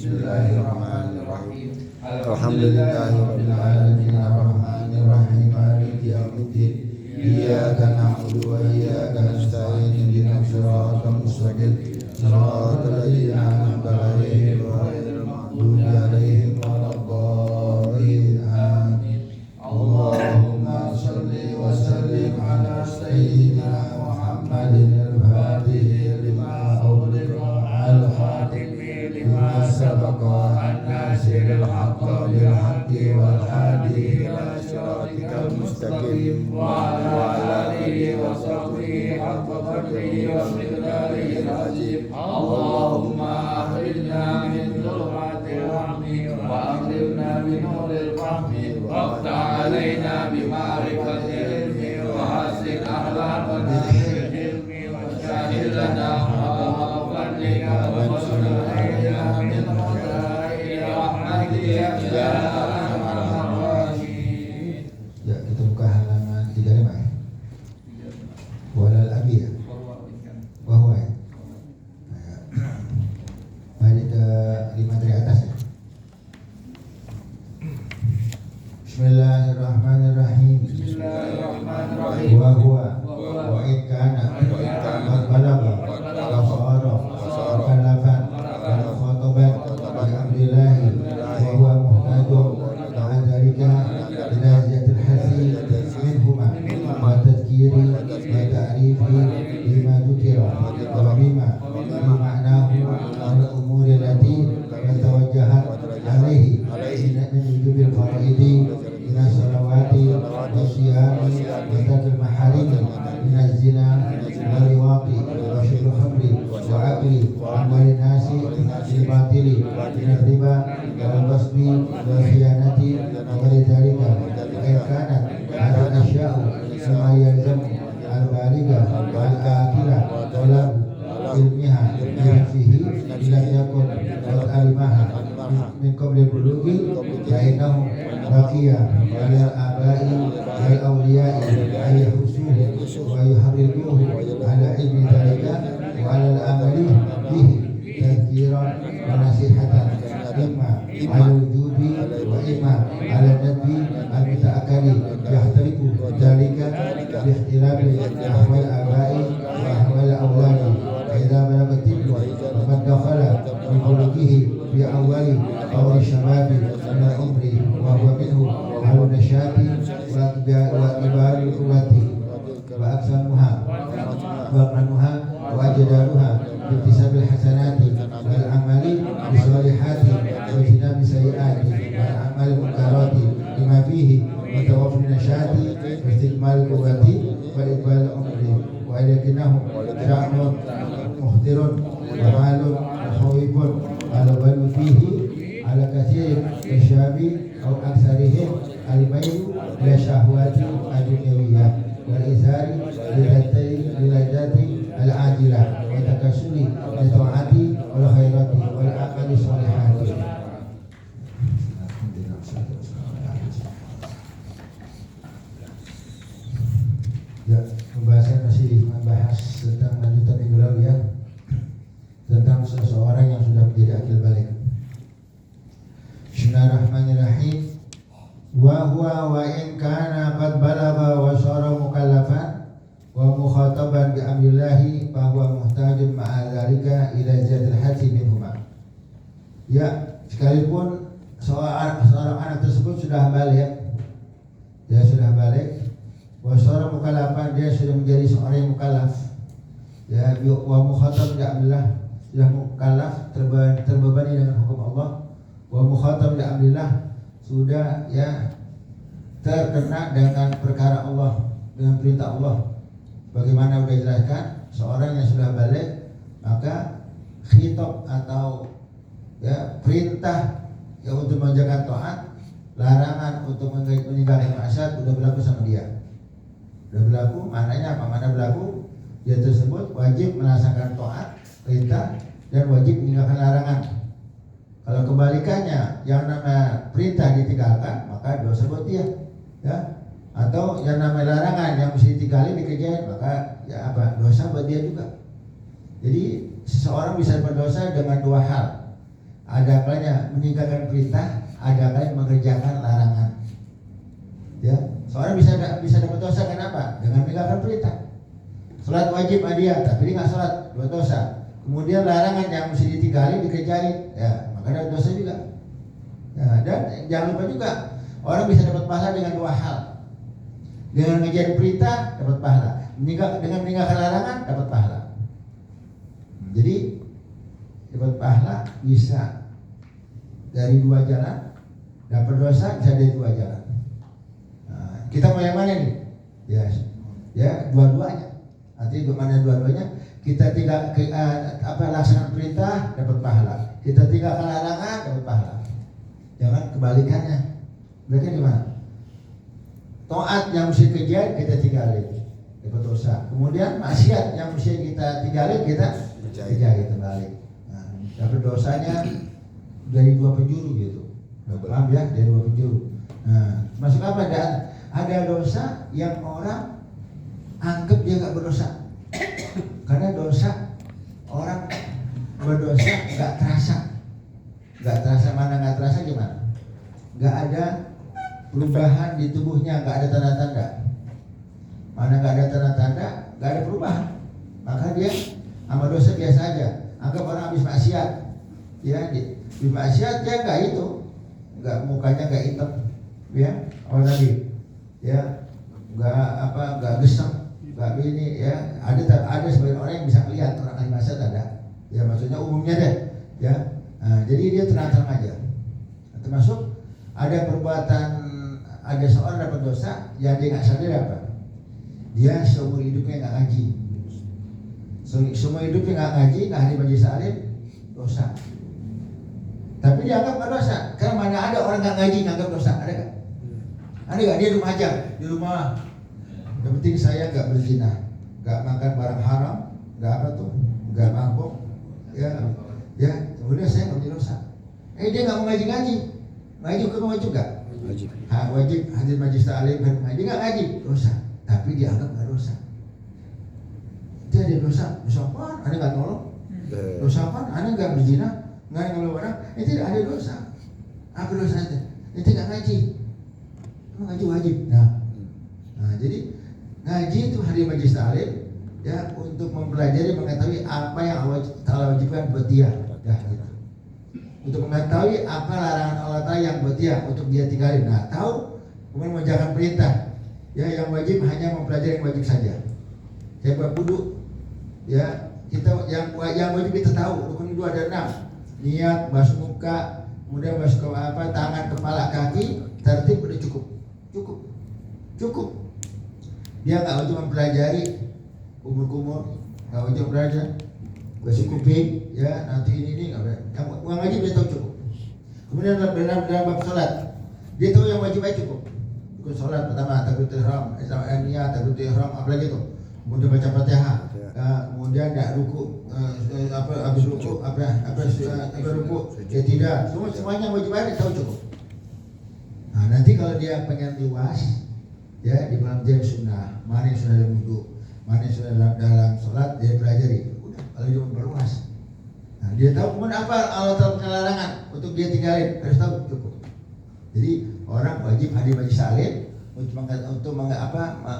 Bismillahirrahmanirrahim. Alhamdulillahirabbil alamin arrahmanir rahim maliki yaumiddin. Iyyaka na'budu wa iyyaka nasta'in ihdinas siratal mustaqim. Siratal ladzina an'amta 'alaihim ghairil maghdubi 'alaihim waladdallin. Amin. Allahumma shalli wa sallim ala sayyidina Muhammadin al-Fatih lima ughliqa al-khatimi lima sabaqa an-nasiril haqqi bil haqqi wal hadi ila siratikal mustaqim wa ala alihi wa sahbihi haqqa qadrihi wa miqdarihi al-azim. Allahumma akhrijna min dhulumatil wahmi wa akhrijna min nuril fahmi waqta' alaina bi ma'rifatil ilmi wa hasin akhlaqana bil ilmi wa syahid lana wa fadlika wa sulaiya min khaza'in rahmatika ya arhamar rahimin. Ya, kita buka halaman 35 ya. Walal abi ya. Bahwa ya. Mari ke 5 dari atas ya. Bismillahirrahmanirrahim. Bismillahirrahmanirrahim. Wa huwa wa in kana qad balagha wa sara mukallafan wa khataban bi amrillahi wa huwa muhtajun ma'a dhalika ila ziyatil hasi minhuma wa tadhkiri wa ta'rifi bima dhukira wa bima ma'nahu min umuri allati yatawajjahat alaihi min wujubil faraidi من الصلوات والصيام وترك المحارم من الزنا واللواط وشرب الخمر وأكل أموال الناس بالباطل من الربا والغصب والخيانة وغير ذلك. وإن كانت هذه الأشياء مما يلزم البالغ والآكل طلب علمها بنفسه إن لم يكن قد علمها من قبل البلوغ فإنه بقي على الآباء والأولياء أن يحثوه ويحرضوه على علم ذلك وعلى العمل به تذكيرا ونصيحة إما على الوجوب وإما على الندب المتأكد يختلف ذلك باختلاف أحوال الآباء وأحوال الأولاد. فإذا بلغ الطفل وقد دخل ببلوغه في أول طور الشباب من العمر وهو منه أهل النشاط وكبار القوة وأقسامها وأقرنها وأجدارها باكتساب الحسنات والأعمال بالصالحات واجتناب السيئات والأعمال المنكرات لما فيه وتوفي النشاط واستكمال القوة وإقبال العمر. ولكنه شأن مخطر ومال مخوف البل فيه على كثير من الشباب أو أكثرهم الميل إلى الشهوات الدنيوية والإثار للذات العاجلة والتكاسل للطاعات والخيرات والأعمال الصالحات. Ya, pembahasan masih membahas tentang lanjutan minggu lalu ya, tentang seseorang yang sudah menjadi akil balik. Bismillahirrahmanirrahim. Wa huwa wa in kana qad balagha wa sara mukallafan wa mukhataban bi amrillahi fa huwa muhtajun ma'a dzalika ila ziyadil hati minhuma. Ya, sekalipun seorang anak tersebut sudah balik, dia sudah balik, wa sara mukallafan, dia sudah menjadi seorang yang mukallaf, ya, wa mukhatab bi amrillah, sudah mukallaf, terbebani dengan hukum Allah, wa mukhatab bi amrillah, sudah ya terkena dengan perkara Allah, dengan perintah Allah. Bagaimana sudah jelaskan, seorang yang sudah balik maka khitab atau ya perintah ya untuk menjaga taat, larangan untuk meninggalkan maksiat sudah berlaku sama dia. Sudah berlaku, maknanya apa? Mana berlaku? Dia tersebut wajib melaksanakan taat, perintah, dan wajib meninggalkan larangan. Kalau kebalikannya, yang namanya perintah ditinggalkan, maka dosa buat dia, ya. Atau yang namanya larangan yang mesti ditinggalin dikerjain, maka ya apa? Dosa buat dia juga. Jadi seseorang bisa berdosa dengan dua hal. ada kalanya meninggalkan perintah, ada kalanya mengerjakan larangan. Ya, seorang bisa dapat dosa kenapa? Dengan meninggalkan perintah. Salat wajib dia, tapi dia nggak salat, dua dosa. Kemudian larangan yang mesti ditinggalin dikerjain, ya maka ada dosa juga. Ya, dan jangan lupa juga orang bisa dapat pahala dengan dua hal. Dengan ngejarin perintah dapat pahala, dengan meninggalkan larangan dapat pahala. Jadi dapat pahala bisa dari dua jalan, dapat dosa bisa dari dua jalan. Nah, kita mau yang mana nih? Ya dua-duanya. Artinya mana dua-duanya? Kita tinggal laksanakan perintah dapat pahala, kita tinggalkan larangan dapat pahala. Jangan kebalikannya. Mereka gimana? Taat yang mesti kejar kita tinggalin, dapat dosa. Kemudian maksiat yang mesti kita tinggalin kita kejar balik. Nah, dapat dosanya dari dua penjuru gitu. Paham ya? Dari dua penjuru. Nah, masuk apa? Dan ada dosa yang orang anggap dia nggak berdosa. Karena dosa orang berdosa nggak terasa, mana nggak terasa gimana? Nggak ada perubahan di tubuhnya, nggak ada tanda-tanda. Mana nggak ada tanda-tanda, nggak ada perubahan. Maka dia sama dosa biasa aja. Anggap orang habis maksiat, ya di maksiat dia nggak mukanya nggak hitam, ya orang tadi, ya nggak gesem, nggak ini, ya ada sebagian orang yang bisa melihat orang ahli maksiat ada, ya maksudnya umumnya deh, ya. Nah, jadi dia tenang-tenang aja. Termasuk ada perbuatan, ada seorang dapat dosa yang dia nggak sadar apa? Dia seumur hidupnya nggak ngaji, seumur hidupnya nggak ngaji, nggak hadir majelis taklim, dosa. Tapi dia anggap nggak dosa. Karena mana ada orang nggak ngaji nganggap dosa, ada nggak? Ada nggak? Dia rumah aja, di rumah. Yang penting saya nggak berzina, nggak makan barang haram, nggak nggak mabuk, ya. Kemudian saya nggak punya dosa. Dia nggak mau ngaji, hukum wajib nggak? Wajib. Wajib hadir majelis taklim, dia nggak ngaji, dosa. Tapi dia anggap nggak dosa. Dia ada dosa apa? Ada nggak nolong? Dosa apa? Ada nggak berzina? Nggak ngeluh orang? Tidak ada dosa. Apa dosanya? Itu nggak ngaji. Ngaji wajib. Nah, jadi ngaji itu hadir majelis taklim, ya, untuk mempelajari, mengetahui apa yang Allah Ta'ala wajibkan buat dia, ya, gitu. Untuk mengetahui apa larangan Allah Ta'ala yang buat dia untuk dia tinggalin. Nah, tahu, kemudian menjalankan perintah, ya, yang wajib hanya mempelajari yang wajib saja. Saya buat wudu, ya, kita yang wajib kita tahu. Rukun itu ada 6. Niat, basuh muka, kemudian basuh tangan, kepala, kaki, tertib udah cukup. Dia nggak wajib mempelajari kumur, nggak wajib belajar basuh kuping, ya, nanti ini nggak. Yang wajib dia tahu cukup. Kemudian dalam bab sholat, dia tahu yang wajib aja cukup. Rukun sholat pertama takbiratul ihram, niat, takbiratul ihram, apalagi itu. Kemudian baca Fatihah, kemudian nggak ruku, habis ruku, ruku, ya tidak. Semuanya wajib aja tahu cukup. Nah, nanti kalau dia pengen luas, ya, di malam jam sunnah, mana yang sudah dalam wudu, mana yang sudah dalam sholat, dia pelajari. Udah, kalau dia memperluas, nah, dia tahu kemudian apa Allah Ta'ala larangan untuk dia tinggalin, harus tahu cukup. Jadi orang wajib hadir majelis taklim untuk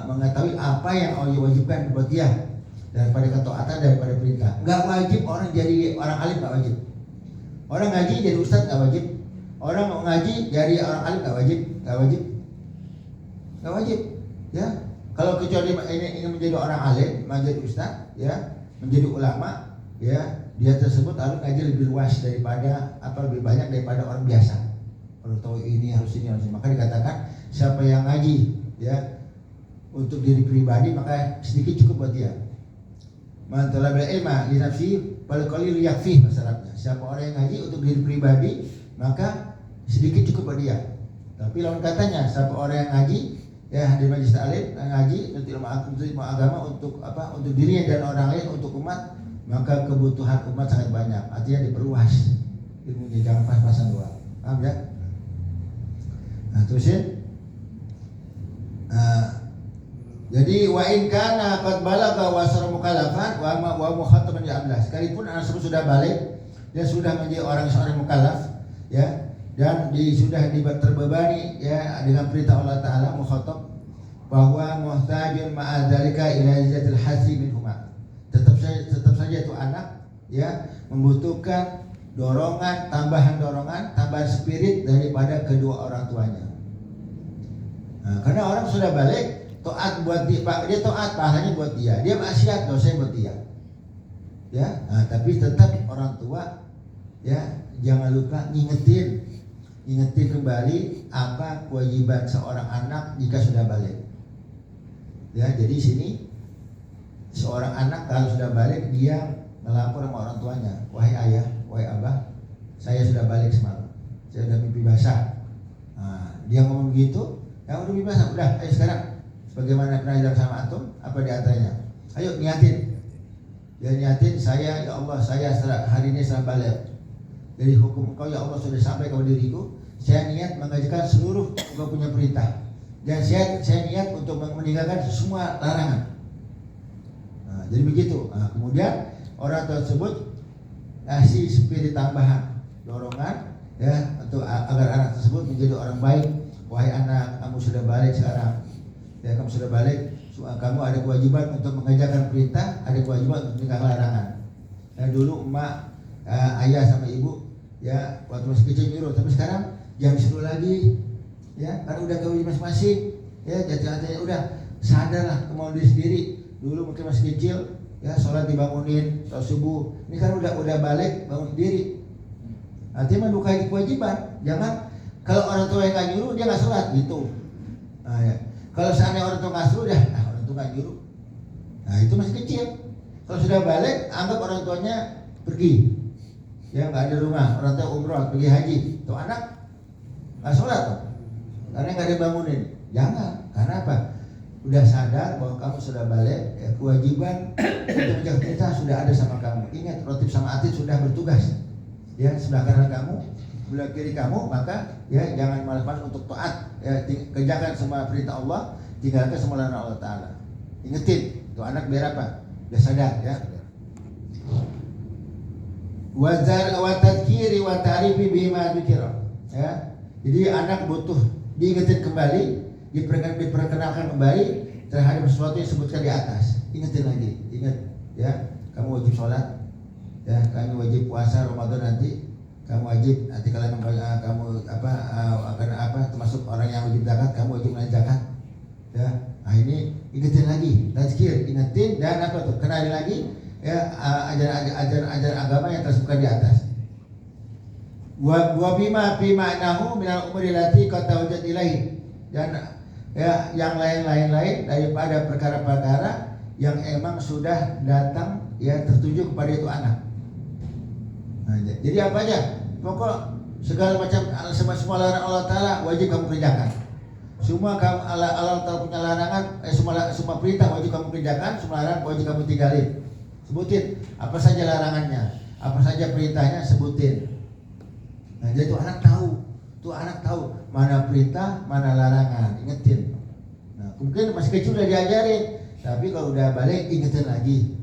mengetahui apa yang Allah wajibkan buat dia daripada ketaatan, daripada perintah. Nggak wajib orang jadi orang alim, nggak wajib. Orang ngaji jadi ustadz nggak wajib. Orang mau ngaji jadi orang alim nggak wajib, ya. Kalau kecuali ini menjadi orang alim, menjadi ustaz, ya, menjadi ulama, ya, dia tersebut harus ngaji lebih luas daripada lebih banyak daripada orang biasa. Kalau tahu ini harus ini. Maka dikatakan siapa yang ngaji, ya, untuk diri pribadi maka sedikit cukup buat dia. Man talabal ilma li nafsi fal qalil yakfi, masalahnya. Siapa orang yang ngaji untuk diri pribadi maka sedikit cukup buat dia. Tapi lawan katanya, siapa orang yang ngaji, ya, hadir majelis taklim, ngaji untuk ilmu agama, untuk untuk dirinya dan orang lain, untuk umat, maka kebutuhan umat sangat banyak. Artinya diperluas ilmunya, jangan pas-pasan doang. Paham ya? Nah, terusin. Jadi wa in kana qad balagha wa sara mukallafan wa mukhataban ya amlah. Sekalipun anak tersebut sudah balik, dia sudah menjadi seorang mukallaf, ya, dan sudah terbebani ya dengan perintah Allah Taala mukhatab bahwa muhtajun ma'adzalika ila izatil hasi minhuma. Tetap saja itu anak ya membutuhkan tambahan spirit daripada kedua orang tuanya. Nah, karena orang sudah balik, taat buat dia taat pahalanya buat dia maksiat dosanya buat dia. Ya, nah, tapi tetap orang tua ya jangan lupa ngingetin kembali apa kewajiban seorang anak jika sudah balik. Ya, jadi sini seorang anak kalau sudah balik dia melapor sama orang tuanya, wahai ayah, wahai abah, saya sudah balik semalam, saya sudah mimpi basah. Nah, dia ngomong begitu. Yang udah bebas, udah, ayo sekarang sebagaimana pernah dilakukan sama antum, apa di antaranya? Ayo niatin. Ya niatin saya, ya Allah, saya hari ini setelah balik. Dari hukum Engkau ya Allah sudah sampai kepada diriku. Saya niat mengerjakan seluruh Engkau punya perintah. Dan saya niat untuk meninggalkan semua larangan. Nah, jadi begitu. Nah, kemudian orang tersebut kasih spirit tambahan, dorongan ya untuk agar anak tersebut menjadi orang baik. Wahai anak, kamu sudah balik sekarang. Ya, kamu sudah balik. Kamu ada kewajiban untuk mengerjakan perintah, ada kewajiban untuk meninggalkan larangan. Dan dulu emak, ayah sama ibu, ya waktu masih kecil nyuruh, tapi sekarang jangan disuruh lagi. Ya, karena udah kewajiban masing-masing. Ya, jadi udah sadarlah kemauan diri sendiri. Dulu mungkin masih kecil, ya sholat dibangunin, sholat subuh. Ini kan udah balik, bangun sendiri. Artinya melukai kewajiban. Jangan. Kalau orang tua yang nggak nyuruh dia nggak sholat gitu. Nah, ya. Kalau seandainya orang tua nggak suruh, orang tua nggak nyuruh. Nah itu masih kecil. Kalau sudah balik, anggap orang tuanya pergi. Ya nggak ada rumah, orang tua umroh, pergi haji. Tuh anak nggak sholat tuh, karena nggak dibangunin. Jangan, karena apa? Udah sadar bahwa kamu sudah balik, ya, kewajiban untuk menjaga perintah sudah ada sama kamu. Ingat, rotib sama atid sudah bertugas. Ya sebelah kanan kamu, sebelah kiri kamu, maka ya jangan malas-malas untuk taat. Ya, kerjakan semua perintah Allah, tinggalkan semua larangan Allah Taala. Ingetin, tuh anak biar apa? Udah sadar ya. Wa tadhkiri wa ta'rifi bima dzikra. Ya. Jadi anak butuh diingetin kembali, diperkenalkan kembali terhadap sesuatu yang disebutkan di atas. Ingetin lagi, ingat ya, kamu wajib sholat, ya, kamu wajib puasa Ramadan nanti, kamu wajib nanti kalau kamu termasuk orang yang wajib zakat, kamu wajib menunaikan zakat. Ya, nah ini ingetin lagi, tazkir, ingetin dan apa tuh? Kenalin lagi ya ajaran agama yang tersebutkan di atas. Wa bima fi ma'nahu minal umuri lati qad tawajjat ilaihi. Dan ya yang lain daripada perkara-perkara yang emang sudah datang ya tertuju kepada itu anak. Nah, jadi apa aja? Pokok segala macam semua larangan Allah Taala wajib kamu kerjakan. Semua Allah Taala punya larangan, semua perintah wajib kamu kerjakan, semua larangan wajib kamu tinggalin. Sebutin apa saja larangannya, apa saja perintahnya, sebutin. Nah, jadi tuh anak tahu mana perintah, mana larangan, ingetin. Nah, mungkin masih kecil udah diajarin, tapi kalau udah balik ingetin lagi.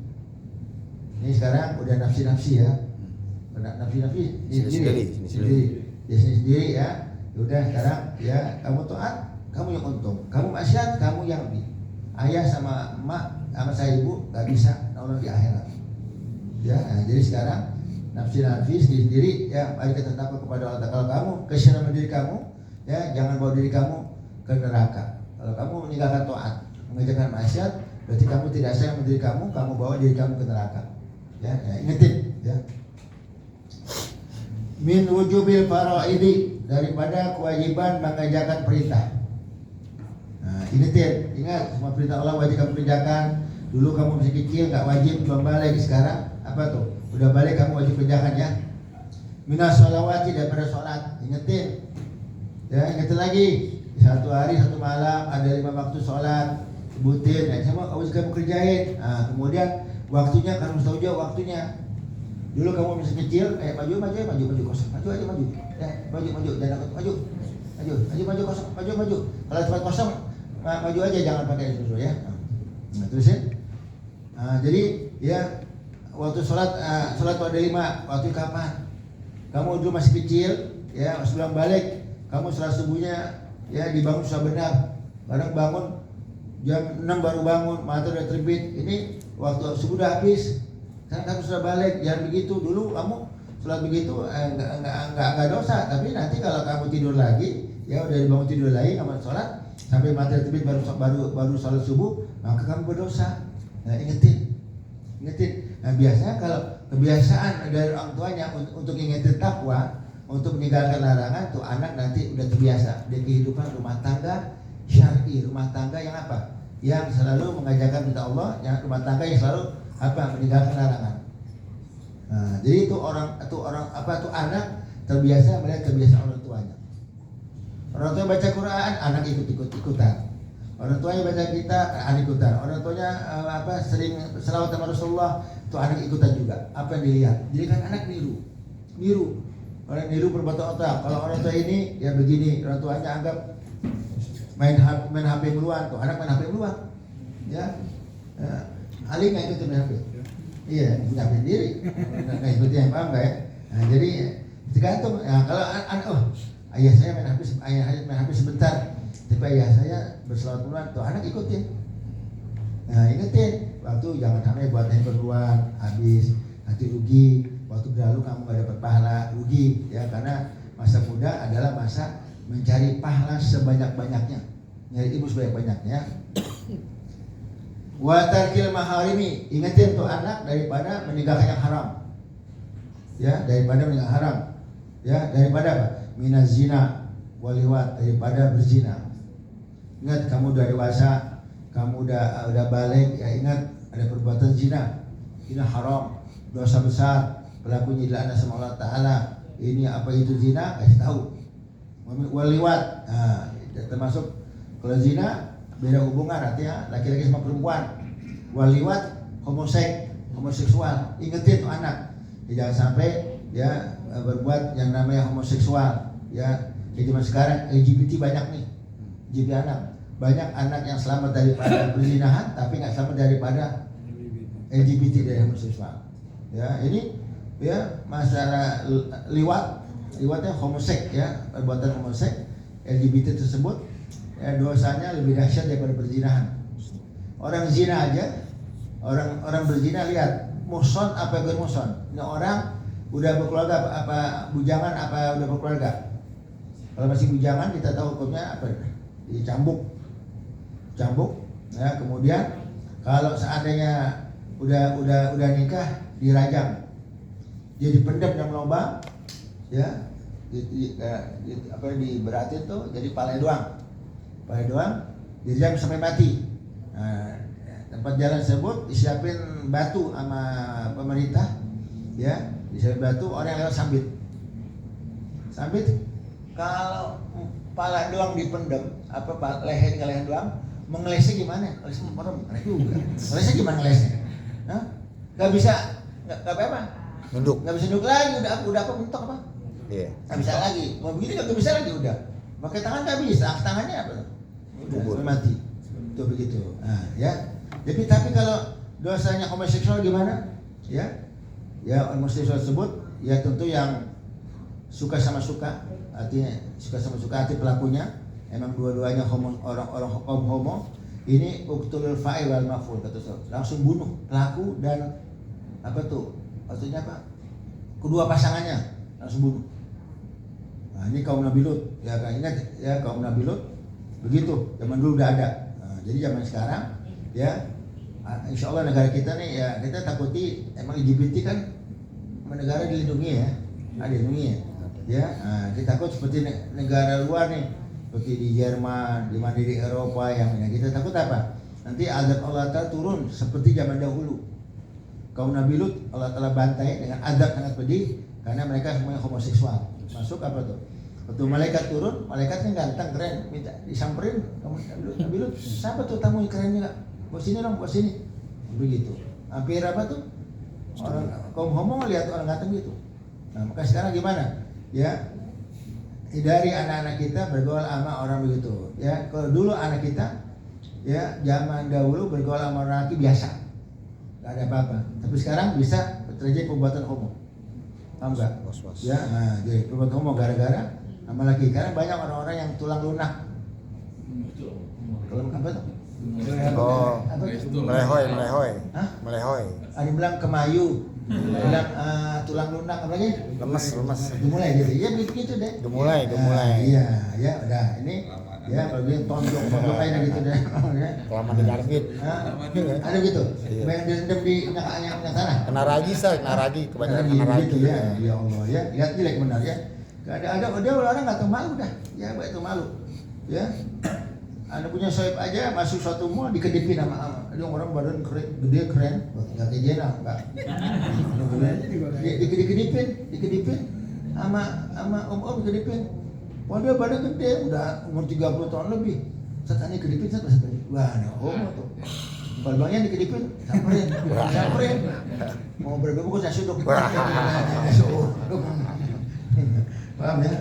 Ini sekarang udah nafsi ya. Nafsi sendiri ya. Udah sekarang ya kamu taat, kamu yang untung. Kamu maksiat, kamu yang rugi. Ayah sama emak sama saya ibu gak bisa nolong di akhirat. Ya, nah, jadi sekarang nafsi sendiri ya, mari kita takut kepada Allah. Kalau kamu kesian sama diri kamu, ya jangan bawa diri kamu ke neraka. Kalau kamu meninggalkan taat, mengerjakan maksiat, berarti kamu tidak sayang sama diri kamu bawa diri kamu ke neraka. Ya ingetin ya. Min wujubil faraidi, daripada kewajiban mengerjakan perintah. Nah, ingetin, ingat semua perintah Allah wajib kamu kerjakan. Dulu kamu masih kecil nggak wajib, belum balik. Sekarang apa tuh? Udah balik kamu wajib kerjakan ya. Minas sholawati, daripada sholat, ingetin. Ya ingetin lagi. Satu hari satu malam ada 5 waktu sholat, sebutin. Ya semua kamu kerjain. Nah, kemudian waktunya kamu tahu juga waktunya. Dulu kamu masih kecil, maju kosong, maju aja, ya maju, jangan maju kosong, maju. Kalau tempat kosong, maju aja, jangan pakai susu ya. Nah, terusin. Nah, jadi ya waktu sholat ada 5, waktu kapan? Kamu dulu masih kecil, ya sebelum balik, kamu sholat subuhnya ya dibangun susah benar. Kadang bangun jam 6 baru bangun, mata udah terbit. Ini waktu subuh udah habis. Sekarang kamu sudah balik, jangan begitu. Dulu kamu sholat begitu enggak dosa, tapi nanti kalau kamu tidur lagi, ya udah dibangun tidur lagi, kamu sholat sampai mata terbit baru sholat subuh, maka kamu berdosa. Nah, ingetin. Nah, biasanya kalau kebiasaan dari orang tuanya untuk ingetin takwa, untuk meninggalkan larangan, tuh anak nanti udah terbiasa di kehidupan rumah tangga syar'i, rumah tangga yang apa? Yang selalu mengajarkan perintah Allah, yang rumah tangga yang selalu apa? Meninggalkan larangan. Nah, jadi itu anak terbiasa melihat kebiasaan orang tuanya. Orang tua baca Quran, anak ikutan. Orang tuanya baca kitab, anak ikutan. Orang tuanya sering selawat sama Rasulullah, itu anak ikutan juga. Apa yang dilihat? Jadi kan anak niru. Orang niru perbuatan otak. Kalau orang tua ini ya begini, orang tuanya anggap main HP meluang, tuh anak main HP meluang. Ya. Ali nggak ikutin main HP. Iya, punya HP sendiri. Nggak ikutin yang paham nggak ya? Nah, jadi tergantung. Ya, kalau ayah saya main HP sebentar. Tapi ayah saya berselawat bulan, tuh anak ikutin. Nah, ingetin, waktu jangan sampai buat handphone keluar, habis, nanti rugi. Waktu berlalu kamu gak dapat pahala, rugi. Ya, karena masa muda adalah masa mencari pahala sebanyak-banyaknya, nyari ilmu sebanyak-banyaknya. Wa tarkil maharimi, ingetin tuh anak daripada meninggalkan yang haram. Ya, daripada meninggalkan haram. Ya, daripada apa? Minaz zina waliwat, daripada berzina. Ingat, kamu udah dewasa, kamu udah balik, ya ingat ada perbuatan zina. Ini haram, dosa besar, pelakunya dilaknat sama Allah Ta'ala. Ini apa itu zina? Kasih tahu. Waliwat, nah, termasuk kalau zina beda hubungan, artinya laki-laki sama perempuan. Waliwat homoseksual, ingetin tuh anak, jangan sampai ya berbuat yang namanya homoseksual. Ya, di zaman sekarang LGBT banyak nih. Jadi banyak anak yang selamat daripada perzinahan, tapi nggak selamat daripada LGBT dari homoseksual. Ya, ini ya masalah liwatnya homosek, ya perbuatan homosek LGBT tersebut, ya dosanya lebih dahsyat daripada perzinahan. Orang zina aja, orang berzina, lihat muhson apa bukan muhson. Ini orang udah berkeluarga apa bujangan apa udah berkeluarga. Kalau masih bujangan kita tahu hukumnya apa? Dicambuk, ya. Kemudian kalau seandainya udah nikah, dirajam, dia dipendam dalam lubang, ya, diberatin tuh jadi pala doang, dirajam sampai mati. Nah, tempat jalan tersebut disiapin batu sama pemerintah, ya, disiapin batu, orang yang lewat sambit. Kalau pala doang dipendam, leher doang, mengelesnya gimana? Ngelesnya merem, aneh juga. Ngelesnya gimana ngelesnya? Hah? Gak bisa, gak apa-apa. Nunduk. Gak bisa nunduk lagi, udah apa mentok apa? Iya. Gak bisa lagi. Mau begini gak bisa lagi udah. Pakai tangan gak bisa, tangannya apa? Udah mati. Itu begitu. Nah, ya. Tapi kalau dosanya homoseksual gimana? Ya, homoseksual tersebut ya tentu yang suka sama suka, artinya suka sama suka, arti pelakunya emang dua-duanya orang homo, ini uqtulul fa'il wal maf'ul, kata Rasul, langsung bunuh pelaku dan apa tuh, maksudnya apa, kedua pasangannya langsung bunuh. Nah, ini kaum Nabi Lut, ya kan, ingat ya kaum Nabi Lut begitu, zaman dulu udah ada. Nah, jadi zaman sekarang ya insya Allah negara kita nih, ya kita takuti emang LGBT kan negara dilindungi ya, dilindungi ya. Nah, kita takut seperti negara luar nih, seperti di Jerman, di mana di Eropa yang kita takut apa? Nanti azab Allah Ta'ala turun seperti zaman dahulu. Kaum Nabi Lut Allah Ta'ala bantai dengan azab sangat pedih karena mereka semuanya homoseksual. Masuk apa tuh? Waktu malaikat turun, malaikatnya ganteng keren, minta disamperin, kamu Nabi Lut, siapa tuh tamu yang keren juga? Buat sini dong, buat sini. Begitu. Hampir apa tuh? Orang kaum homo lihat orang ganteng gitu. Nah, maka sekarang gimana? Ya, hindari anak-anak kita bergaul sama orang begitu. Ya, kalau dulu anak kita, ya zaman dahulu bergaul sama orang laki biasa. nggak ada apa-apa. Tapi sekarang bisa terjadi perbuatan homo, paham nggak? Ya, nah, jadi perbuatan homo gara-gara sama lagi. Karena banyak orang-orang yang tulang lunak. Kalau apa tuh? Oh, Apa tuh? melehoi. Hah? Melehoi. Ada yang bilang kemayu, bilang tulang lunak apa lagi? Lemes. Gemulai gitu. Ya begitu deh. Gemulai. Iya, ya udah ini. Ya kalau dia tonjok aja gitu deh. Lama di karpet. Ada gitu. Iya. Banyak direndam di nyakanya sana. Kena ragi, kebanyakan Iya, kena ragi. gitu ya. Ya Allah ya. Lihat jelek benar ya. Ada orang nggak tahu malu dah. Ya, baik itu malu. Ya. Anda punya soib aja masuk suatu mall dikedipin sama ada orang badan gede keren, nggak kayak Jenal, nggak. Dikedipin sama om dikedipin. Wah dia badan gede, udah umur 30 tahun lebih. Saat ini kedipin satu. Wah, nah homo tuh. Balbangnya dikedipin, samperin. Mau berapa bungkus nasi uduk? Paham ya?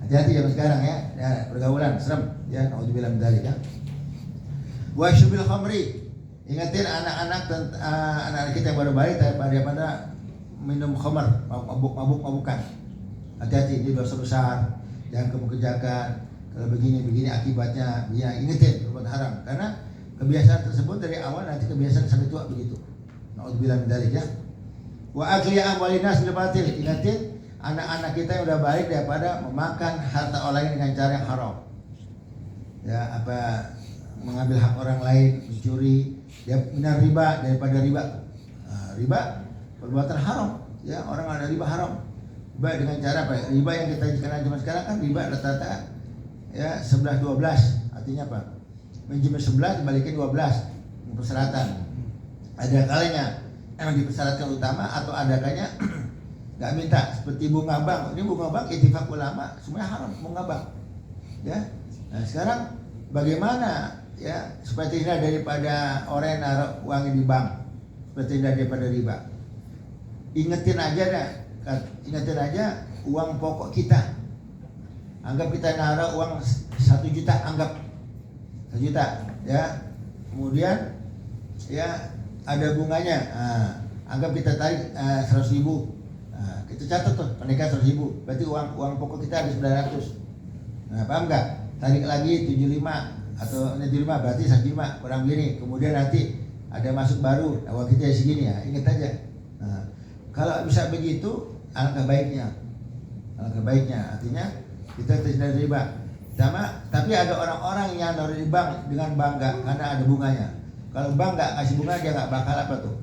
Hati-hati zaman sekarang ya, pergaulan serem ya, naudzubillah min dzalik ya. Wa syubil khamri. Ingatin anak-anak kita yang baru balik daripada minum khamar, mabuk-mabukan. Hati-hati, ini dosa besar. Jangan kamu kerjakan. Kalau begini akibatnya, ya ingetin perbuatan haram. Karena kebiasaan tersebut dari awal nanti kebiasaan sampai tua begitu. Naudzubillah min dzalik ya. Wa akli amwalin nas bil batil. Ingatin anak-anak kita yang udah baik daripada memakan harta orang lain dengan cara yang haram. Ya, apa mengambil hak orang lain, mencuri, dia benar riba daripada riba. Riba perbuatan haram. Ya, orang ada riba haram. Riba dengan cara apa? Riba yang kita kenal zaman sekarang kan riba rata-rata ya 11 12. Artinya apa? Minjem 11 dibalikin 12. Persyaratan. Ada kalanya emang dipersyaratkan utama atau ada kalanya nggak minta, seperti bunga bank. Ini bunga bank ittifaq ulama semuanya haram bunga bank. Ya. Nah, sekarang bagaimana ya supaya terhindar daripada orang yang naruh uang di bank, supaya terhindar daripada riba. Ingetin aja uang pokok kita. Anggap kita naruh uang 1 juta, anggap 1 juta ya. Kemudian ya ada bunganya. Anggap kita tarik 100.000. Kita catat tuh pernikahan 100.000, berarti uang pokok kita ada 900. Nah, paham nggak? Tarik lagi 75 atau 75 berarti 105 kurang gini. Kemudian nanti ada masuk baru, uang kita segini ya. Ingat aja. Nah, kalau bisa begitu, alangkah baiknya. Artinya kita terhindar dari riba. Tapi ada orang-orang yang naruh di bank dengan bangga karena ada bunganya. Kalau bank nggak ngasih bunga dia nggak bakal apa tuh?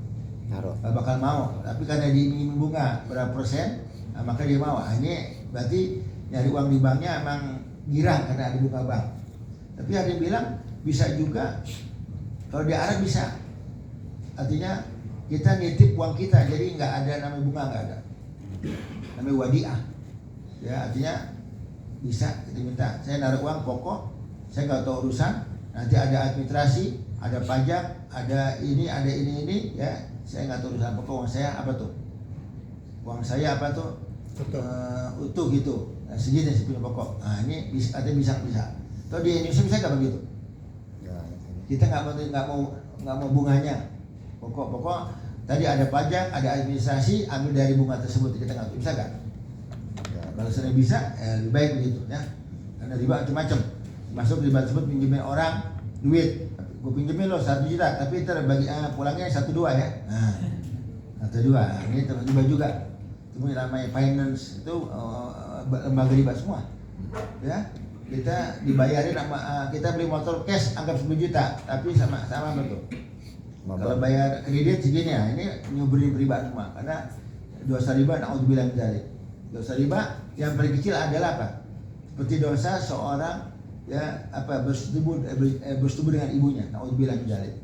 Gak bakal mau, tapi karena diiming bunga berapa persen, maka dia mau. Ini berarti nyari uang di banknya emang girang karena ada bunga bank. Tapi ada yang bilang bisa juga kalau di Arab bisa. Artinya kita nitip uang kita, jadi nggak ada namanya bunga, nggak ada. Namanya wadiah. Ya artinya bisa kita minta. Saya naruh uang pokok, saya nggak tahu urusan. Nanti ada administrasi, ada pajak, ada ini ya. Saya nggak tahu urusan pokok. Uang saya apa tuh? Utuh gitu. Nah, segini punya pokok. Nah ini bisa. Kalau di Indonesia bisa nggak begitu? Kita nggak mau bunganya. Pokok tadi ada pajak, ada administrasi, ambil dari bunga tersebut. Kita nggak bisa nggak? Kalau sudah bisa, lebih baik begitu ya. Karena riba macam-macam. Masuk riba tersebut pinjemin orang duit. Gue pinjemin lo 1 juta, tapi ntar bagi pulangnya 1-2 ya. Nah, 1-2. Ini terus riba juga. Itu namanya finance itu lembaga riba semua. Ya, kita dibayarin sama kita beli motor cash anggap 10 juta, tapi sama betul. Kalau bayar kredit segini ya, ini nyuburin riba semua. Karena dosa riba, naudzubillah min dzalik. Dosa riba yang paling kecil adalah apa? Seperti dosa seorang ya bersetubuh dengan ibunya. Naudzubillah min dzalik.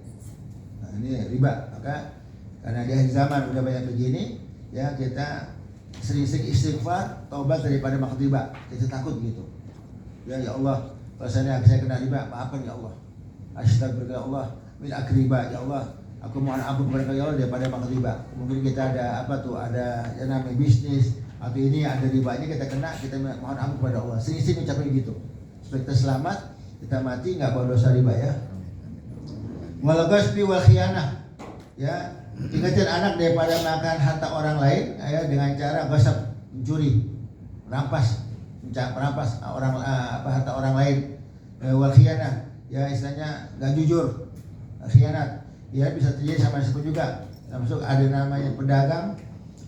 Nah, ini riba. Maka karena di akhir zaman udah banyak begini, ya kita sering-sering istighfar, taubat daripada makan riba. Kita takut gitu. Ya Allah, kalau saya kena riba, maafkan ya Allah. Astagfirullah ya Allah, min akriba ya Allah. Aku mohon ampun kepada ya Allah daripada makan riba. Mungkin kita ada ada yang namanya bisnis atau ini ada ribanya kita kena, kita mohon ampun kepada Allah. Sering-sering ucapin gitu. Supaya kita selamat, kita mati nggak bawa dosa riba ya. Wal ghasbi wal khianah. ya ingetin anak daripada makan harta orang lain ya dengan cara gosip, mencuri, merampas orang harta orang lain, wal khianah, ya istilahnya nggak jujur, khianat, ya bisa terjadi sama situ juga. Termasuk ada namanya pedagang,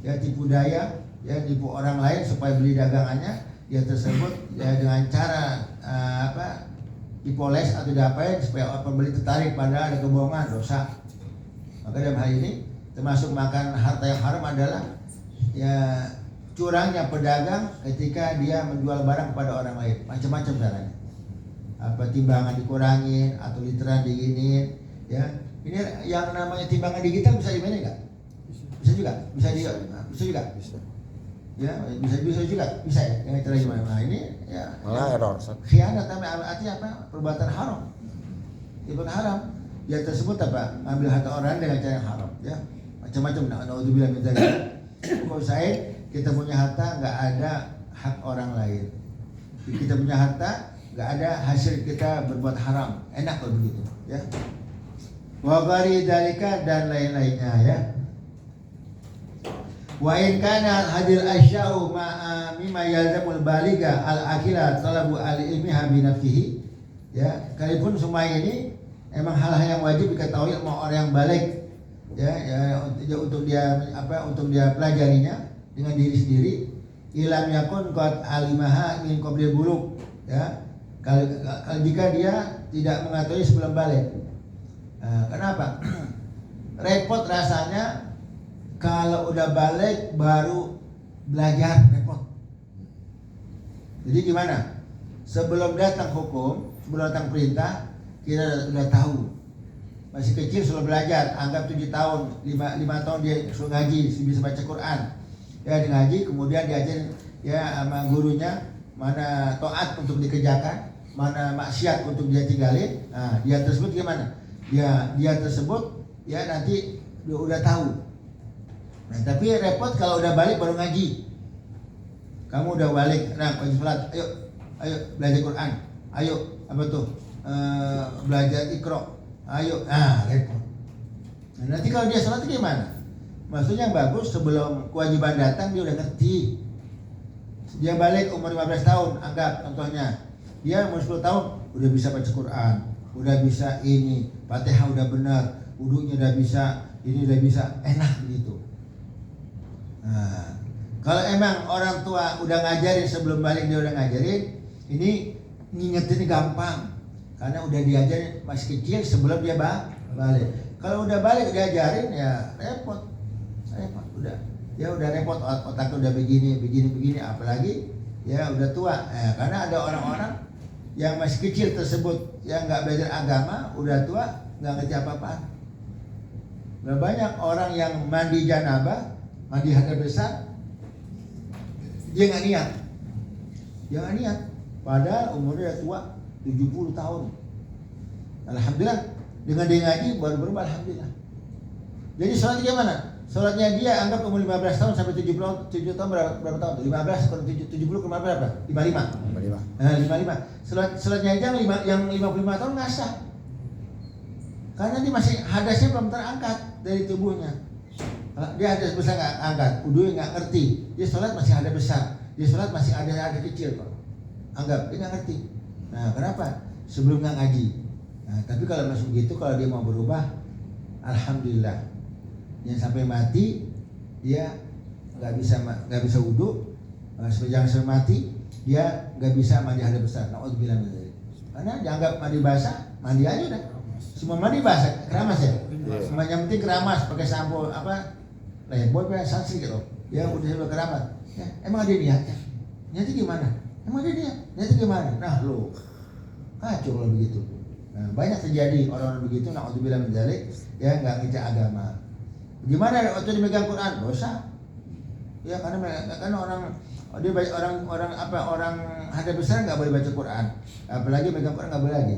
ya tipu daya, ya tipu orang lain supaya beli dagangannya, dia tersebut ya dengan cara dipoles atau diapain supaya pembeli tertarik pada ada kebohongan, dosa. Maka dalam hal ini termasuk makan harta yang haram adalah ya curangnya pedagang ketika dia menjual barang kepada orang lain, macam-macam caranya. Timbangan dikurangin atau literan diginiin, ya. Ini yang namanya timbangan digital bisa dimana nggak? Bisa juga, bisa juga. Ya, bisa juga, bisa ya. Yang cara gimana? Nah ini ya. Malah error. Khianat artinya apa? Perbuatan haram. Perbuatan haram. Dia tersebut apa? Ngambil harta orang dengan cara yang haram, ya. Macam-macam. Naudzubillah min dzalik. Kalau saya kita punya harta nggak ada hak orang lain. Kita punya harta nggak ada hasil kita berbuat haram. Enak kalau begitu, ya. Wa ghairi dzalika dan lain-lainnya, ya. Wa in kana hadil asya'u ma'a mimma yalzamul baliga al-akila talabu al-ilmiha bi nafsihi, ya. Kalaupun semua ini emang hal-hal yang wajib diketahui sama orang yang balik, ya untuk dia pelajarinya dengan diri sendiri. Ilam yakun qad alimaha min qablil bulugh, ya. Kalau jika dia tidak mengetahui sebelum balik. Nah, kenapa? Repot rasanya kalau udah balik baru belajar, repot. Jadi gimana? Sebelum datang hukum, sebelum datang perintah, kita udah tahu. Masih kecil sudah belajar, anggap 7 tahun, 5 tahun dia sudah ngaji, bisa baca Quran. Ya dia ngaji, kemudian diajarin ya sama gurunya mana taat untuk dikerjakan, mana maksiat untuk dia tinggalin. Nah, dia tersebut gimana? Dia tersebut ya nanti udah tahu. Nah, tapi repot kalau udah balik baru ngaji. Kamu udah balik, nah wajib sholat, ayo belajar Quran, ayo apa tuh belajar Iqra, ayo, repot. Nah, nanti kalau dia sholat gimana? Maksudnya yang bagus sebelum kewajiban datang dia udah ngerti. Dia balik umur 15 tahun, anggap contohnya dia umur 10 tahun udah bisa baca Quran, udah bisa ini, Fatihah udah benar, wudunya udah bisa, ini udah bisa, enak begitu. Nah, kalau emang orang tua udah ngajarin sebelum balik dia udah ngajarin, ini ngingetin gampang karena udah diajarin masih kecil sebelum dia balik. Kalau udah balik diajarin ya repot udah. Ya udah repot, otaknya udah begini, apalagi ya udah tua. Karena ada orang-orang yang masih kecil tersebut yang nggak belajar agama, udah tua nggak ngerti apa-apaan. Nah, banyak orang yang mandi janabah, mandi hadas besar, dia nggak niat, padahal umurnya tua 70 tahun. Alhamdulillah dengan dia ngaji baru berubah, alhamdulillah. Jadi sholatnya gimana? Sholatnya dia anggap umur 15 tahun sampai 7 tahun berapa tahun? 15 kalau 70 kemarin berapa? 55. Nah, 55. Sholatnya aja yang 55 tahun nggak sah. Karena dia masih hadasnya belum terangkat dari tubuhnya. Dia hadas besar nggak angkat, wudunya nggak ngerti. Dia sholat masih hadas besar, dia sholat masih ada kecil kok. Anggap dia nggak ngerti. Nah, kenapa? Sebelum nggak ngaji. Nah, tapi kalau masih begitu, kalau dia mau berubah, alhamdulillah. Yang sampai mati dia nggak bisa wudu, jangan sampai mati dia nggak bisa mandi hadas besar. Naudzubillah min dzalik. Karena dianggap mandi basah, mandi aja udah. Semua mandi basah, keramas ya. Semua yang penting keramas, pakai sampo leboy sanksi gitu. Ya udah sampai keramas. Ya, emang ada niatnya? Niatnya gimana? Emang ada niatnya gimana? Nah lo kacau kalau begitu. Nah, banyak terjadi orang-orang begitu, naudzubillah min dzalik, ya nggak ngerti agama. Gimana waktu dimegang Quran? Dosa. Ya karena orang hadas besar nggak boleh baca Quran, apalagi megang Quran nggak boleh lagi.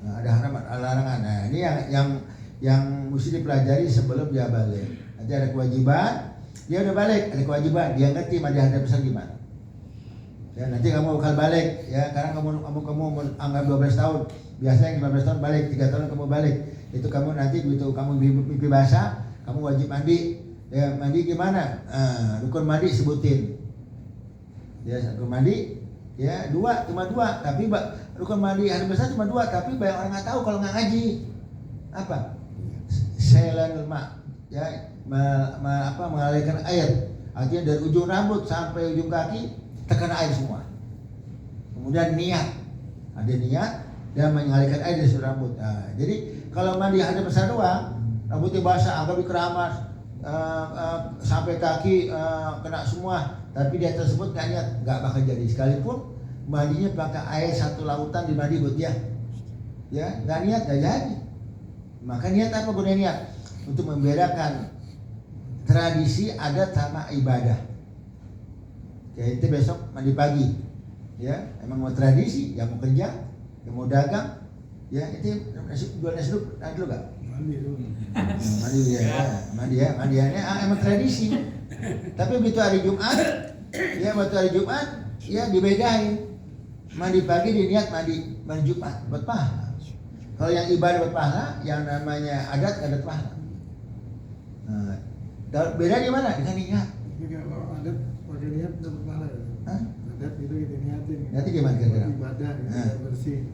Nah, ada larangan. Nah ini yang mesti dipelajari sebelum dia balik. Nanti ada kewajiban, dia udah balik, ada kewajiban, dia ngerti mandi hadas besar gimana. Ya nanti kamu bakal balik, ya karena kamu anggap 12 tahun, biasanya yang 15 tahun balik, 3 tahun kamu balik. Itu kamu nanti begitu kamu mimpi basah, kamu wajib mandi. Ya, mandi gimana? Rukun mandi sebutin. Ya, rukun mandi ya cuma dua, tapi rukun mandi hari besar cuma dua, tapi banyak orang nggak tahu kalau nggak ngaji. Apa? Sailanul ma, ya, mengalirkan air. Artinya dari ujung rambut sampai ujung kaki terkena air semua. Kemudian niat, ada niat dan mengalirkan air dari seluruh rambut. Nah, jadi kalau mandi hari besar doang, rambutnya basah, agak keramas, sampai kaki kena semua, tapi dia tersebut nggak niat, nggak bakal jadi. Sekalipun mandinya pakai air satu lautan di mandi buat dia, ya nggak niat nggak jadi. Maka niat apa gunanya niat? Untuk membedakan tradisi adat sama ibadah. Kayak itu besok mandi pagi, ya emang mau tradisi, yang mau kerja, yang mau dagang, ya itu jual nasi dulu gak? Mandiannya emang tradisi. Tapi begitu hari Jumat, ya dibedain. Mandi pagi diniat mandi Jumat buat pahala. Kalau yang ibadah buat pahala, yang namanya adat nggak ada pahala. Nah, beda di mana? Dengan niat. Kalau adat pakai niat dapat pahala ya. Adat itu kita niatin. Nanti gimana kira-kira? Ibadah bersih.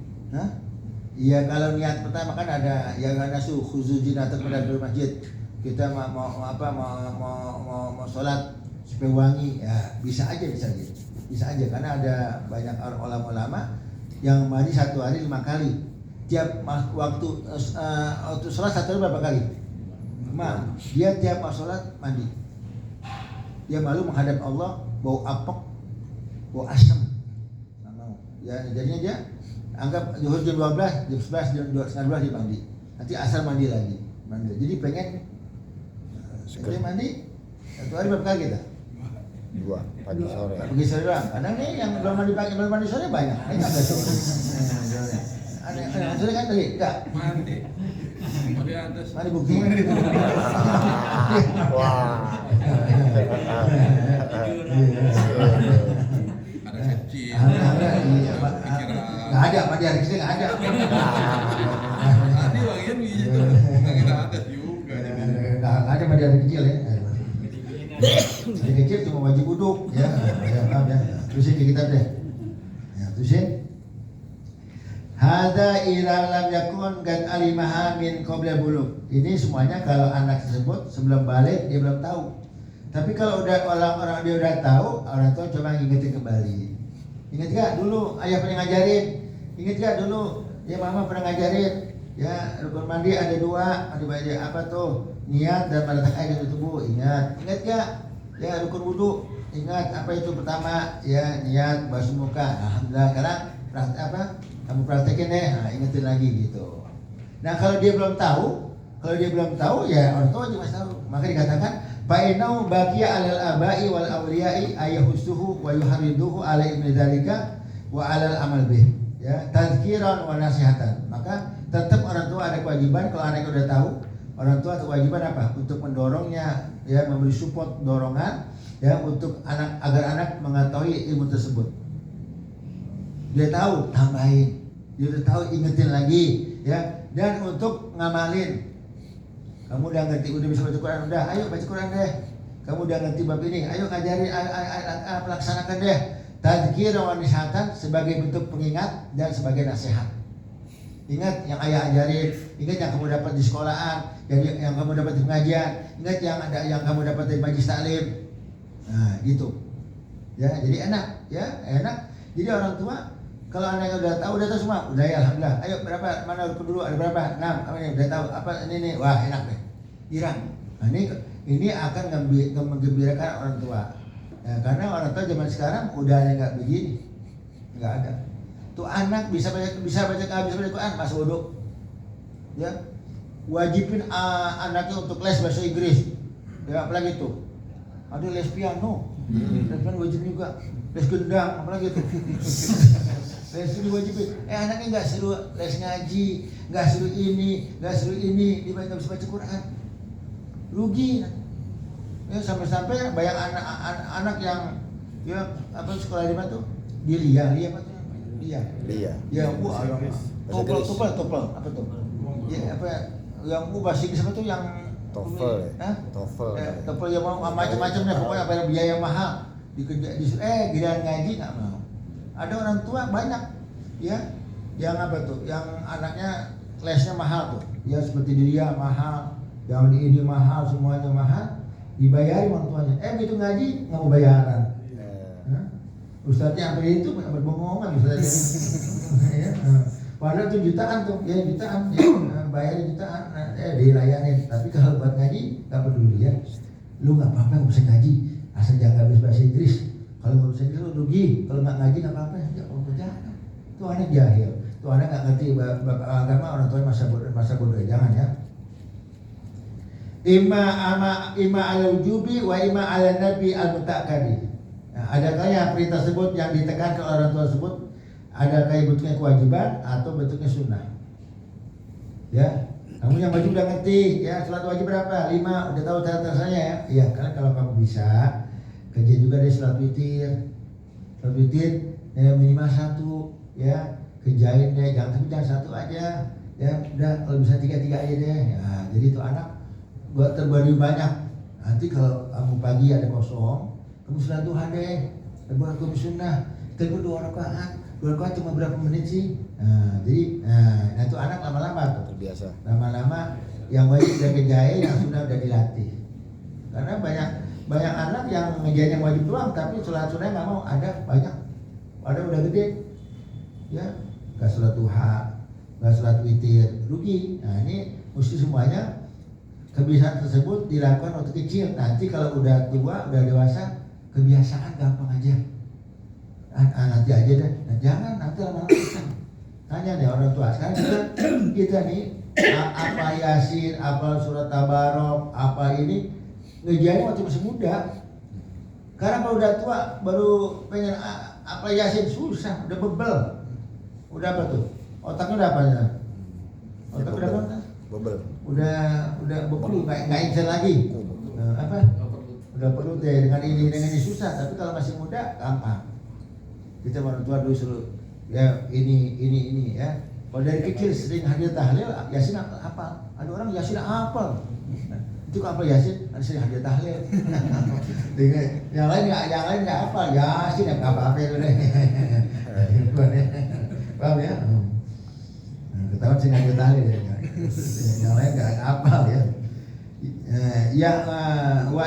Iya, kalau niat pertama kan ada yang ada khuzu jinatun pada masjid. Kita mau sholat supaya wangi, ya bisa aja karena ada banyak ulama yang mandi satu hari 5 kali. Tiap waktu sholat satu hari berapa kali? Dia tiap mau sholat mandi. Dia malu menghadap Allah, bau apek, bau asam. Nggak mau. Ya jadinya dia anggap zuhur jam 12, jam 11, jam 12 dia mandi. Nanti asar mandi lagi. Jadi pengen mandi satu hari berapa kali kita? 2 pagi sore. Pagi sore doang. Kadang nih yang belum mandi pagi, belum mandi sore banyak. Ini nggak ada. Ada sore kan tadi? Enggak. Mandi bukti. Wah. Ada kecil. Nggak ada, mandi hari kecil nggak ada. Tadi wanginya begitu. Nggak ada juga. Nggak ada mandi hari kecil ya. Hari kecil cuma wajib wuduk ya. Terusin di kitab deh. Ya, terusin. Hada ila lam yakun kan alimaha min qabla bulugh. Ini semuanya kalau anak tersebut sebelum balik dia belum tahu. Tapi kalau udah orang dia udah tahu, orang tua coba ngingetin kembali. Ingat gak dulu ayah pernah ngajarin? Ingat gak dulu ya mama pernah ngajarin? Ya rukun mandi ada 2, ada banyak apa tuh? Niat dan meletak air di tubuh. Ingat gak? Ya rukun wudu. Ingat apa itu pertama? Ya niat basuh muka. Alhamdulillah sekarang kamu praktekin deh. Nah, ingetin lagi gitu. Nah kalau dia belum tahu, ya orang tua juga tahu. Maka dikatakan fa'inau baqiya 'alal aba'i wal awliya'i ayahusuhu wa yuhariduhu 'ala ibni dzalika wa 'alal amal bih. Ya, tazkiran wa nasihatan. Maka tetap orang tua ada kewajiban kalau anaknya udah tahu, orang tua ada kewajiban apa? Untuk mendorongnya, ya memberi support dorongan ya untuk agar anak mengetahui ilmu tersebut. Dia tahu, tambahin. Dia udah tahu, ingetin lagi, ya. Dan untuk ngamalin. Kamu udah ngerti, udah bisa baca Quran, udah, ayo baca Quran deh. Kamu udah ngerti bab ini, ayo ngajarin, laksanakan deh. Tadzkir wa nasihatan sebagai bentuk pengingat dan sebagai nasihat. Ingat yang ayah ajarin, ingat yang kamu dapat di sekolahan, yang kamu dapat di pengajian, ingat yang kamu dapat dari majlis taklim. Nah, gitu. Ya, jadi enak, ya, enak. Jadi orang tua kalau anaknya udah tahu semua, udah ya alhamdulillah. Ayo berapa, mana rukun dulu, ada berapa? 6, apa ini udah tahu, apa ini, wah enak deh. Girang. Nah, ini akan menggembirakan orang tua. Ya, karena orang tua zaman sekarang udah nggak begini, nggak ada. Tuh anak bisa baca Quran, masuk wudhu. Ya, wajibin anaknya untuk les bahasa Inggris. Ya, apalagi tuh, ada les piano, les piano wajib juga. Les gendang, apalagi itu. Les itu diwajibin. Anaknya nggak suruh les ngaji, nggak suruh ini, dia nggak bisa baca Quran. Rugi. Ya sampai banyak anak yang ya apa sekolah di mana tuh? Dia apa tuh? Lia. Ya, topel apa tuh? Ya apa yang bahasa Inggris apa tuh yang TOEFL ya? Hah? TOEFL. TOEFL yang mau macam-macam deh, pokoknya bayar biaya mahal. Giliran ngaji nggak mau. Ada orang tua banyak, ya, yang apa tuh, yang anaknya lesnya mahal tuh, ya seperti dia mahal, yang di ini mahal, semuanya mahal, dibayari orang tuanya. Begitu ngaji nggak mau bayaran. Hah? Ustadznya sampai itu berbohongan ustadznya. Ya, padahal tuh jutaan tuh, ya jutaan, ya, bayar jutaan, dilayanin. Tapi kalau buat ngaji nggak peduli ya. Lu nggak apa-apa nggak bisa ngaji, asal jangan habis bahasa Inggris. Kalau nggak bisa Inggris lu rugi, kalau nggak ngaji nggak apa-apa. Ya Allah jangan. Tuh anak jahil, tuh anak nggak ngerti agama, orang tua masa bodoh, jangan ya. Ima ala ujubi wa ima ala nabi al mutakadi. Nah, adakah yang perintah tersebut yang ditekankan oleh orang tua tersebut, adakah bentuknya kewajiban atau bentuknya sunnah? Ya, kamu yang wajib udah ngerti, ya sholat wajib berapa? 5, udah tahu tata-tatanya ya? Iya, karena kalau kamu bisa kerja juga deh sholat witir, ya, minimal 1, ya kerjain deh, jangan 1 aja, ya udah kalau bisa 3 aja deh. Ya, jadi tuh anak buat terbagi banyak. Nanti kalau kamu pagi ada kosong, kamu sholat duha deh, buat kamu sunnah, kita 2 rakaat. 2 rakaat cuma berapa menit sih? Nah, jadi, itu anak lama-lama tuh Terbiasa. lama-lama yang wajib udah kerjain, yang sunnah udah dilatih. Karena banyak anak yang ngerjain yang wajib doang, tapi sholat sunnah nggak mau. Ada banyak, ada udah gede, ya nggak sholat duha, nggak sholat witir, rugi. Nah ini mesti semuanya kebiasaan tersebut dilakukan waktu kecil. Nanti kalau udah tua, udah dewasa, kebiasaan gampang aja. Nanti aja deh. Nah, jangan nanti lama-lama bisa. Tanya deh orang tua. Sekarang kita nih apa Yasin, apa surat Tabarok, apa ini ngerjainnya waktu masih muda. Karena kalau udah tua baru pengen apa Yasin susah, udah bebel. Udah apa tuh? Otaknya udah apa ya? Otak udah apa? Bebel. Udah bebel, nggak instan lagi. Apa? Udah perlu deh dengan ini susah. Tapi kalau masih muda gampang. Kita orang tua dulu suruh ya ini ya. Kalau dari kecil sering hadir tahlil, Yasin hafal. Ada orang Yasin hafal. Itu kok apa Yasin? Ada sering hadir tahlil. yang lain nggak hafal. Yasin yang apa itu deh. Paham ya? Ketahuan sering hadir tahlil ya. Yang lain nggak hafal ya. Wa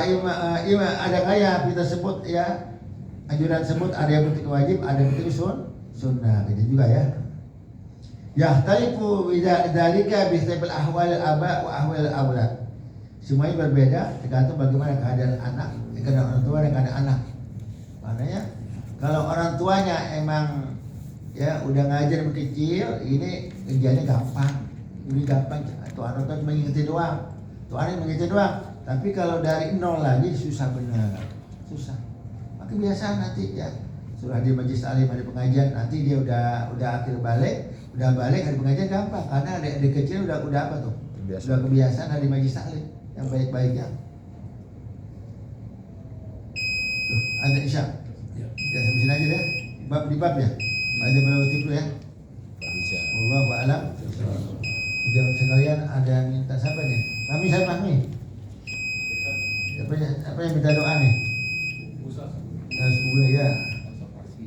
ima ada kaya kita sebut ya. Anjuran tersebut ada yang bentuk wajib, ada yang bentuk sunnah, gitu juga ya. Yahtaifu bidzalika bisabil ahwal aba wa ahwal aulad. Semuanya berbeda tergantung bagaimana keadaan anak, keadaan orang tua dan keadaan anak. Maknanya kalau orang tuanya emang ya udah ngajar dari kecil, ini kerjanya gampang. Ini gampang, tuh anak tuh cuma ngingetin doang. Tuh anak ngingetin doang. Tapi kalau dari nol lagi susah benar. Susah. Kebiasaan nanti ya suruh hadir majlis taklim, ada pengajian, nanti dia udah akhir balik hari pengajian gampang karena adik kecil udah apa tuh udah kebiasaan hadir majlis taklim yang baik-baiknya. Tuh ada isya ya sampai sini aja deh di bab ya ada berapa tipe ya. Wallahu a'lam. Jamaah sekalian ada yang minta siapa nih? Saya Fahmi. Apa yang minta doa nih? Semoga ya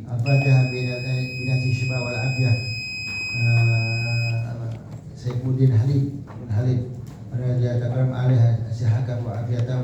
Al-Fatihah binati syifa wal afiyah. Saifuddin Halim Halim. Raja takram alaiha sihaka wa afiyata